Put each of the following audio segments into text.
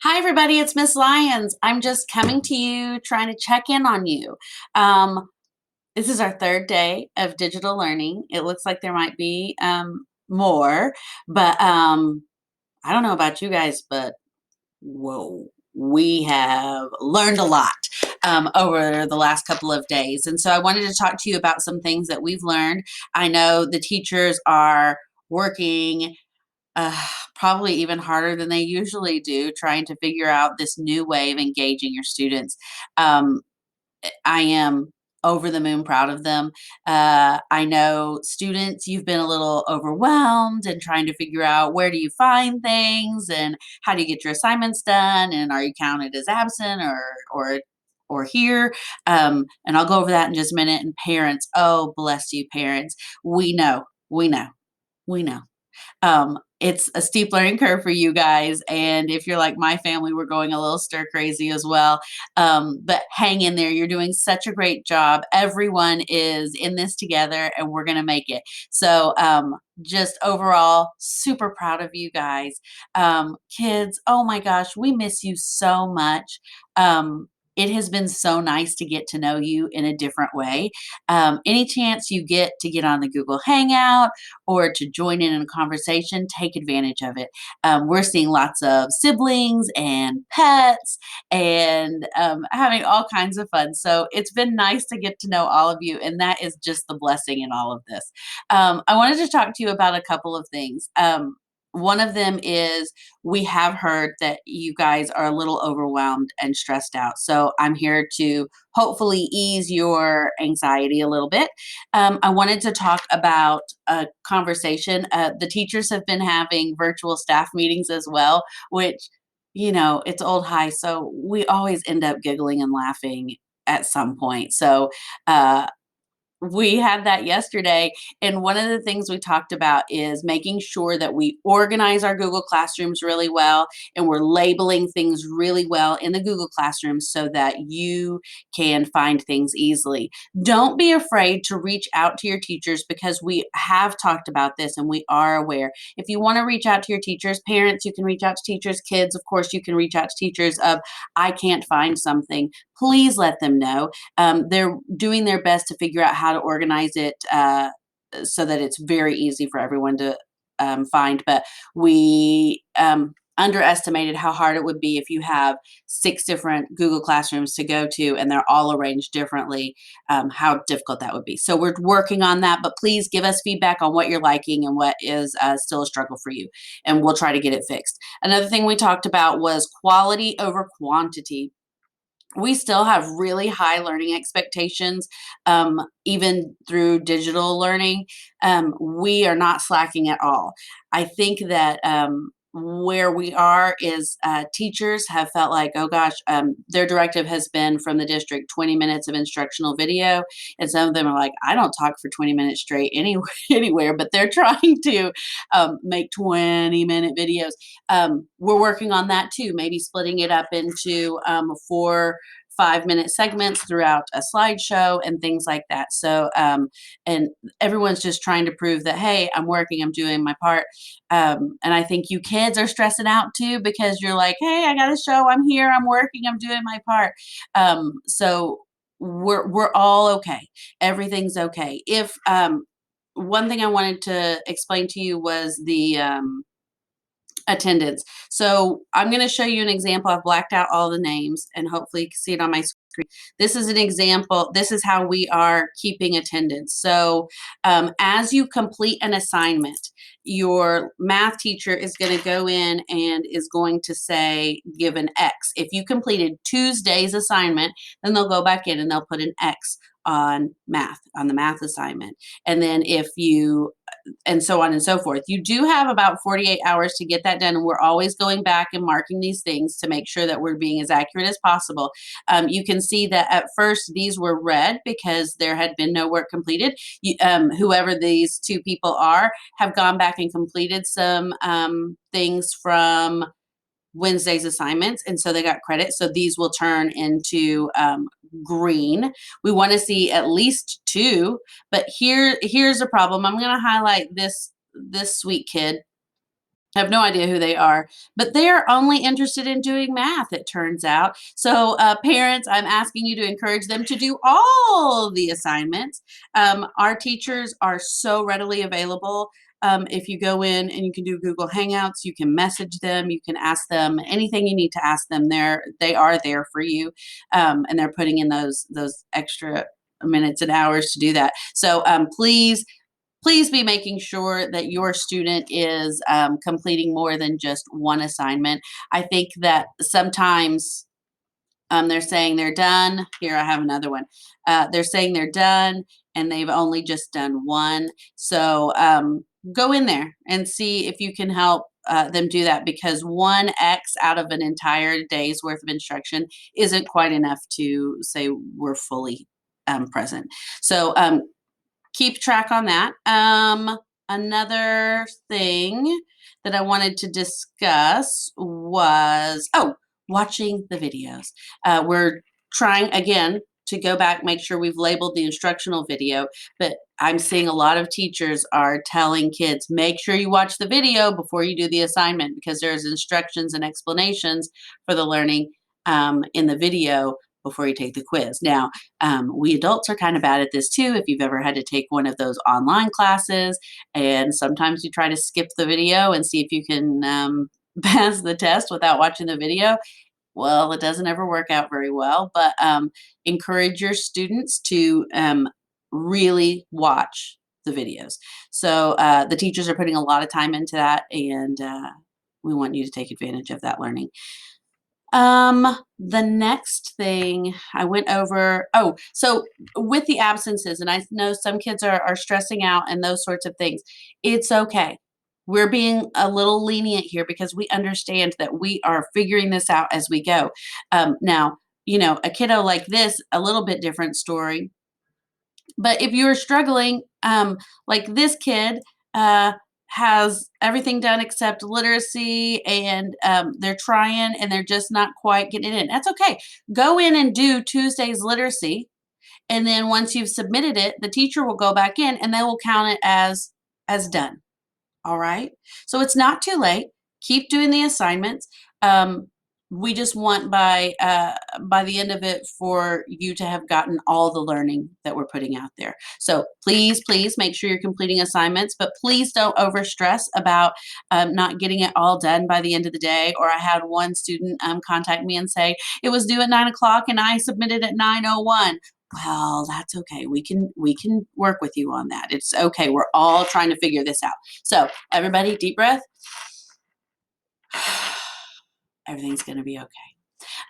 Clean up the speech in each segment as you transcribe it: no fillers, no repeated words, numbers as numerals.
Hi, everybody. It's Miss Lyons. I'm just coming to you trying to check in on you. Um, this is our third day of digital learning. It looks like there might be more, but I don't know about you guys, but whoa, we have learned a lot over the last couple of days. And so I wanted to talk to you about some things that we've learned. I know the teachers are working probably even harder than they usually do, trying to figure out this new way of engaging your students. Um, I am over the moon proud of them. I know students, you've been a little overwhelmed and trying to figure out where do you find things and how do you get your assignments done and are you counted as absent or here. And I'll go over that in just a minute. And parents, oh bless you, parents. We know, we know, we know. It's a steep learning curve for you guys. And if you're like my family, we're going a little stir crazy as well. But hang in there. You're doing such a great job. Everyone is in this together and we're going to make it. So, just overall, super proud of you guys. Kids, oh my gosh, we miss you so much. It has been so nice to get to know you in a different way. Any chance you get to get on the Google Hangout, or to join in a conversation, take advantage of it. We're seeing lots of siblings and pets and having all kinds of fun. So it's been nice to get to know all of you, and that is just the blessing in all of this. I wanted to talk to you about a couple of things. One of them is we have heard that you guys are a little overwhelmed and stressed out. So I'm here to hopefully ease your anxiety a little bit. I wanted to talk about a conversation. The teachers have been having virtual staff meetings as well, which, it's old high. So we always end up giggling and laughing at some point. So, uh, we had that yesterday, and one of the things we talked about is making sure that we organize our Google Classrooms really well, and we're labeling things really well in the Google Classrooms so that you can find things easily. Don't be afraid to reach out to your teachers because we have talked about this and we are aware. If you want to reach out to your teachers, parents, you can reach out to teachers, kids, of course, you can reach out to teachers of, I can't find something. Please let them know. They're doing their best to figure out how to organize it so that it's very easy for everyone to find. But we underestimated how hard it would be if you have 6 different Google Classrooms to go to and they're all arranged differently, how difficult that would be. So we're working on that, but please give us feedback on what you're liking and what is still a struggle for you, and we'll try to get it fixed. Another thing we talked about was quality over quantity. We still have really high learning expectations, even through digital learning. We are not slacking at all. I think that where we are is teachers have felt like, oh gosh, their directive has been from the district 20 minutes of instructional video. And some of them are like, I don't talk for 20 minutes straight anywhere, but they're trying to make 20-minute videos. We're working on that too, maybe splitting it up into 4 5-minute segments throughout a slideshow and things like that. So, and everyone's just trying to prove that, hey, I'm working, I'm doing my part. And I think you kids are stressing out too because you're like, hey, I got to show I'm here, I'm working, I'm doing my part. So we're all okay. Everything's okay. If one thing I wanted to explain to you was the attendance. So I'm going to show you an example. I've blacked out all the names and hopefully you can see it on my screen. This is an example. This is how we are keeping attendance. So as you complete an assignment, your math teacher is going to go in and is going to say, give an X. If you completed Tuesday's assignment, then they'll go back in and they'll put an X on math, on the math assignment. And then if you and so on and so forth. You do have about 48 hours to get that done, and we're always going back and marking these things to make sure that we're being as accurate as possible. You can see that at first these were red because there had been no work completed. Whoever these two people are have gone back and completed some things from Wednesday's assignments, and so they got credit. So these will turn into green. We want to see at least 2, but here's a problem. I'm going to highlight this sweet kid. I have no idea who they are, but they are only interested in doing math, it turns out. So, parents, I'm asking you to encourage them to do all the assignments. Our teachers are so readily available. If you go in and you can do Google Hangouts, you can message them, you can ask them anything you need to ask them. They are there for you, and they're putting in those extra minutes and hours to do that. So, please be making sure that your student is completing more than just one assignment. I think that sometimes they're saying they're done. Here, I have another one. They're saying they're done and they've only just done one. So go in there and see if you can help them do that, because one X out of an entire day's worth of instruction isn't quite enough to say we're fully present. So keep track on that. Another thing that I wanted to discuss was, watching the videos. We're trying again to go back, make sure we've labeled the instructional video, but I'm seeing a lot of teachers are telling kids, make sure you watch the video before you do the assignment, because there's instructions and explanations for the learning in the video before you take the quiz. Now, we adults are kind of bad at this too. If you've ever had to take one of those online classes, and sometimes you try to skip the video and see if you can pass the test without watching the video, well, it doesn't ever work out very well. But encourage your students to really watch the videos. So the teachers are putting a lot of time into that, and we want you to take advantage of that learning. The next thing I went over, so with the absences, and I know some kids are stressing out and those sorts of things. It's okay. We're being a little lenient here because we understand that we are figuring this out as we go. Now, a kiddo like this, a little bit different story. But if you're struggling, like this kid, uh, has everything done except literacy, and they're trying and they're just not quite getting it in. That's okay. Go in and do Tuesday's literacy. And then once you've submitted it, the teacher will go back in and they will count it as done. All right. So it's not too late. Keep doing the assignments. Um, we just want by the end of it for you to have gotten all the learning that we're putting out there. So please make sure you're completing assignments, but please don't overstress about not getting it all done by the end of the day. Or I had one student contact me and say it was due at 9 o'clock and I submitted at 9:01. Well, that's okay. We can work with you on that. It's okay. We're all trying to figure this out. So everybody, deep breath. Everything's going to be okay.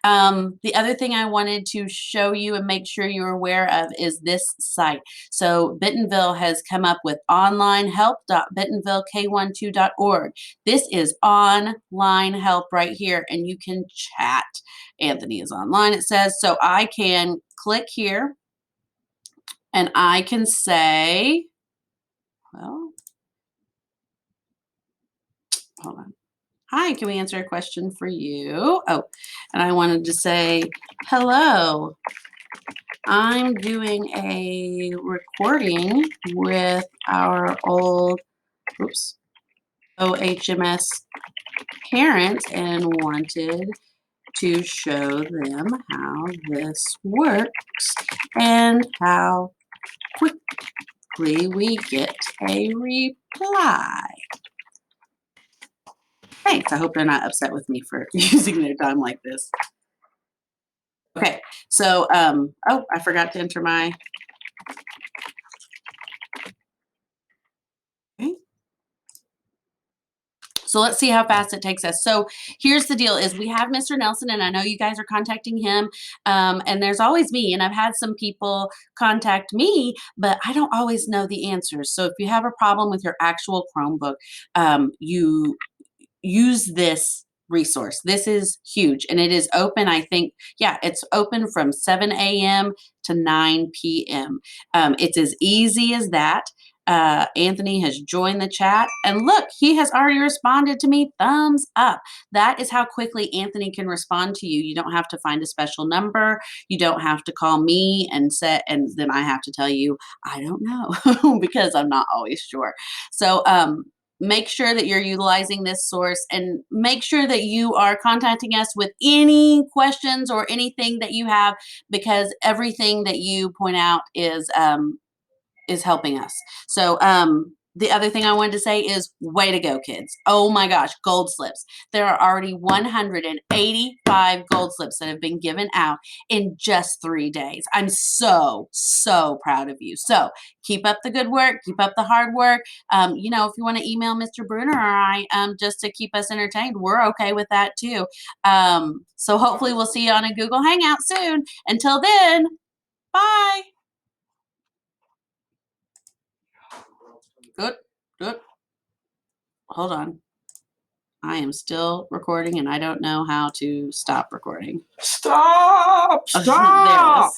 The other thing I wanted to show you and make sure you're aware of is this site. So Bentonville has come up with onlinehelp.bentonvillek12.org. This is online help right here, and you can chat. Anthony is online, it says. So I can click here and I can say, well, hold on. Hi, can we answer a question for you? Oh, and I wanted to say, hello, I'm doing a recording with our old, OHMS parents and wanted to show them how this works and how quickly we get a reply. Thanks. I hope they're not upset with me for using their time like this. Okay, so, I forgot to enter my. Okay. So let's see how fast it takes us. So here's the deal is we have Mr. Nelson, and I know you guys are contacting him, and there's always me, and I've had some people contact me, but I don't always know the answers. So if you have a problem with your actual Chromebook, you use this resource. This is huge, and it is open. I think, yeah, it's open from 7 a.m. to 9 p.m. It's as easy as that. Anthony has joined the chat, and look, he has already responded to me. Thumbs up. That is how quickly Anthony can respond to you. You don't have to find a special number. You don't have to call me and then I have to tell you I don't know because I'm not always sure. So make sure that you're utilizing this source, and make sure that you are contacting us with any questions or anything that you have, because everything that you point out is helping us. So the other thing I wanted to say is way to go, kids. Oh my gosh, gold slips. There are already 185 gold slips that have been given out in just 3 days. I'm so, so proud of you. So keep up the good work, keep up the hard work. You know, if you want to email Mr. Bruner or I just to keep us entertained, we're okay with that too. So hopefully we'll see you on a Google Hangout soon. Until then, bye. Good, good. Hold on. I am still recording and I don't know how to stop recording. Stop! There it is.